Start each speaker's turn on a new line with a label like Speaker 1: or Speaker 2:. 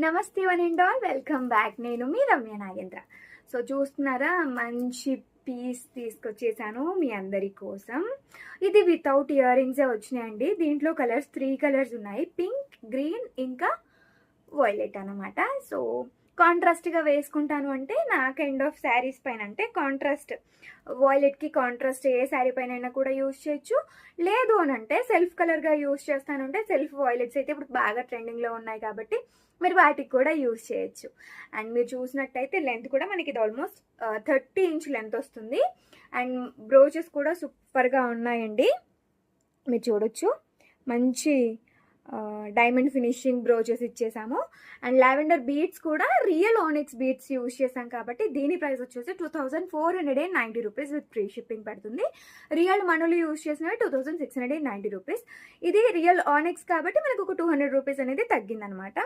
Speaker 1: నమస్తే one and all, welcome back. నేను మీ Ramya Nagendra. So చూస్తున్నారా, మంచి పీస్ తీసుకొచ్చేసాను మీ అందరి కోసం. ఇది వితౌట్ ఇయర్ రింగ్సే వచ్చినాయండి. దీంట్లో కలర్స్ 3 కలర్స్ ఉన్నాయి, పింక్, గ్రీన్ ఇంకా వైలెట్ అనమాట. సో కాంట్రాస్ట్గా వేసుకుంటాను అంటే నా కైండ్ ఆఫ్ శారీస్ పైన, అంటే కాంట్రాస్ట్ వాయిలెట్కి కాంట్రాస్ట్ ఏ శారీ పైన అయినా కూడా యూజ్ చేయొచ్చు. లేదు అని అంటే సెల్ఫ్ కలర్గా యూజ్ చేస్తాను అంటే సెల్ఫ్ వాయిలెట్స్ అయితే ఇప్పుడు బాగా ట్రెండింగ్లో ఉన్నాయి కాబట్టి మీరు వాటికి కూడా యూజ్ చేయొచ్చు. అండ్ మీరు చూసినట్టయితే లెంత్ కూడా మనకి ఇది ఆల్మోస్ట్ 30 ఇంచ్ లెంత్ వస్తుంది. అండ్ బ్రోచెస్ కూడా సూపర్గా ఉన్నాయండి, మీరు చూడొచ్చు. మంచి డైమండ్ ఫినిషింగ్ బ్రోచెస్ ఇచ్చేసాము. అండ్ లావెండర్ బీడ్స్ కూడా రియల్ ఆనిక్స్ బీడ్స్ యూజ్ చేసాం కాబట్టి దీని ప్రైస్ వచ్చేసి 2490 రూపీస్ విత్ ఫ్రీ షిప్పింగ్ పడుతుంది. రియల్ మనులు యూజ్ చేసినవి 2690 రూపీస్. ఇది రియల్ ఆనిక్స్ కాబట్టి మనకు ఒక 200 రూపీస్ అనేది తగ్గిందనమాట.